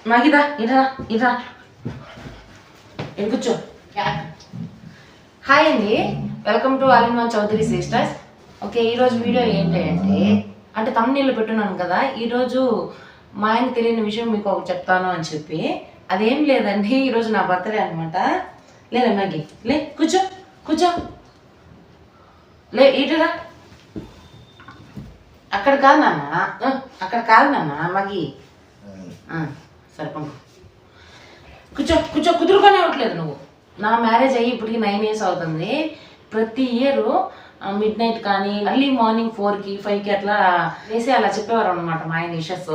మాగిదా ఇరా ఇరా కూర్చో. హాయ్ అండి, welcome to all in one Chowdary sisters. Okay, ఈరోజు వీడియో ఏంటి అంటే తమ్ముళ్ళు పెట్టున్నాను కదా. ఈరోజు మా ఆయనకి తెలియని విషయం మీకు ఒకటి చెప్తాను అని చెప్పి, అదేం లేదండి, ఈరోజు నా బర్త్డే అనమాట. లేదా మ్యాగీ లే కూర్చో కూర్చో, లే ఇటురా. అక్కడ కాదు నాన్న, అక్కడ కాదు నాన్న, మగి సరే పంపు. కూర్చో కూర్చో, కుదురుకొని అవ్వట్లేదు నువ్వు. నా మ్యారేజ్ అయ్యి ఇప్పటికి 9 years అవుతుంది. ప్రతి ఇయర్ మిడ్ నైట్ కానీ మళ్ళీ మార్నింగ్ 4కి 5కి అట్లా వేసి అలా చెప్పేవారు అనమాట మా ఆయన విషెస్.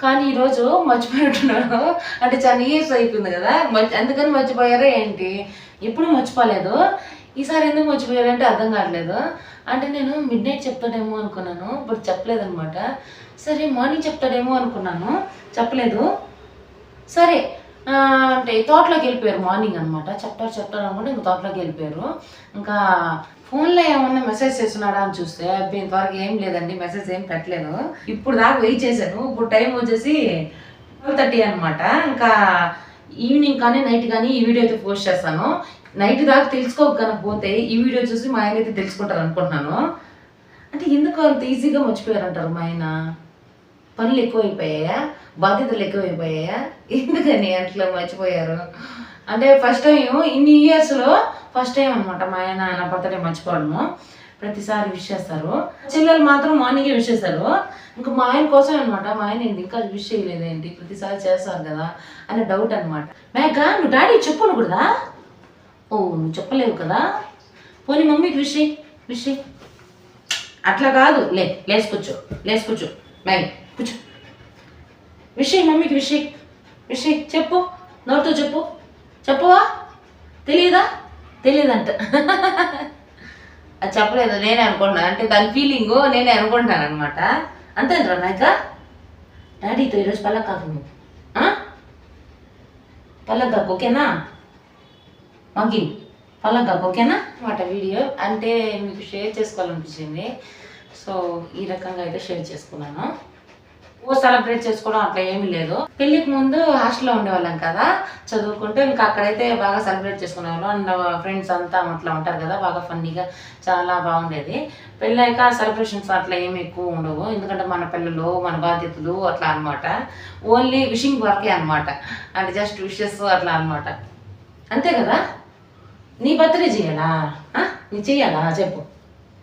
కానీ ఈరోజు మర్చిపోయినట్టున్నారు. అంటే చాలా ఇయర్స్ అయిపోయింది కదా, అందుకని మర్చిపోయారో ఏంటి. ఎప్పుడు మర్చిపోలేదు, ఈసారి ఎందుకు మర్చిపోయారంటే అర్థం కావట్లేదు. అంటే నేను మిడ్ నైట్ చెప్తాడేమో అనుకున్నాను, బట్ చెప్పలేదన్నమాట. సరే మార్నింగ్ చెప్తాడేమో అనుకున్నాను, చెప్పలేదు. సరే అంటే తోటలోకి వెళ్ళిపోయారు మార్నింగ్ అనమాట. చెప్తారు అనుకుంటే ఇంకా తోటలోకి వెళ్ళిపోయారు. ఇంకా ఫోన్లో ఏమన్నా మెసేజ్ చేస్తున్నాడా అని చూస్తే అబ్బాయి ఇంతవరకు ఏం లేదండి, మెసేజ్ ఏం పెట్టలేదు. ఇప్పుడు దాకా వెయిట్ చేశాను. ఇప్పుడు టైం వచ్చేసి 12:30 అనమాట. ఇంకా ఈవినింగ్ కానీ నైట్ కానీ ఈ వీడియో అయితే పోస్ట్ చేస్తాను. నైట్ దాకా తెలుసుకోకపోతే ఈ వీడియో చూసి మా ఆయన అయితే తెలుసుకుంటారు అనుకుంటున్నాను. అంటే ఎందుకు అంత ఈజీగా మర్చిపోయారంటారు మా ఆయన? పనులు ఎక్కువైపోయాయా, బాధ్యతలు ఎక్కువైపోయాయా, ఎందుకని అట్లా మర్చిపోయారు? అంటే ఫస్ట్ టైం ఇన్ని ఇయర్స్లో ఫస్ట్ టైం అనమాట మా ఆయన నా బర్త్డే మర్చిపోవడము. ప్రతిసారి విష్ చేస్తారు, చెల్లెలు మాత్రం మార్నింగే విష్ చేస్తారు. ఇంకా మా ఆయన కోసం అనమాట. మా ఆయన ఇంకా విష్ చేయలేదేంటి, ప్రతిసారి చేస్తారు కదా అనే డౌట్ అనమాట. మేఘ నువ్వు డాడీ చెప్పను కూడా. ఓ నువ్వు చెప్పలేవు కదా, పోనీ మమ్మీకి విష్ అట్లా కాదు. లేసుకొచ్చు మేఘ కూర్చో. విషయ్ మమ్మీకి విషయ్ చెప్పు, నోటితో చెప్పువా. తెలియదంట. అది చెప్పలేదు, నేనే అనుకుంటున్నాను. అంటే దాని ఫీలింగ్ నేనే అనుకుంటున్నాను అనమాట. అంతేంట్రా నాయక, డాడీతో ఈరోజు పల్లకాకు నువ్వు పల్లకాకు ఓకేనా? మాకి పల్లకాకు ఓకేనా అనమాట. వీడియో అంటే మీకు షేర్ చేసుకోవాలనిపించింది, సో ఈ రకంగా అయితే షేర్ చేసుకున్నాను. సెలబ్రేట్ చేసుకోవడం అట్లా ఏమీ లేదు. పెళ్ళికి ముందు హాస్టల్లో ఉండేవాళ్ళం కదా చదువుకుంటూ, ఇంకా అక్కడైతే బాగా సెలబ్రేట్ చేసుకునేవాళ్ళం. అండ్ ఫ్రెండ్స్ అంతా అట్లా ఉంటారు కదా, బాగా ఫన్నీగా చాలా బాగుండేది. పెళ్ళాక సెలబ్రేషన్స్ అట్లా ఏమి ఎక్కువ ఉండవు, ఎందుకంటే మన పిల్లలు మన బాధ్యతలు అట్లా అనమాట. ఓన్లీ విషింగ్ వర్కే అనమాట, అంటే జస్ట్ విషెస్ అట్లా అనమాట. అంతే కదా. నీ బర్త్డే చేయాలా? నీ చెయ్యాలా చెప్పు,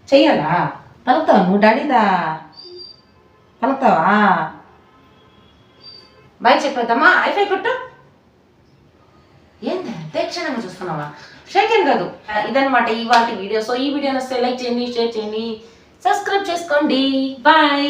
చెయ్యాలా? పలుకుతావా నువ్వు డాడీదా? పలుకుతావా? బాయ్ చెప్పేద్దామా? ఐఫై కొట్టు. ఏంటి తీక్షణంగా చూస్తున్నావా? సెకండ్ కాదు. ఇదనమాట ఇవాళ వీడియో. సో ఈ వీడియో నచ్చితే లైక్ చేయండి, షేర్ చేయండి, సబ్స్క్రైబ్ చేసుకోండి. బాయ్.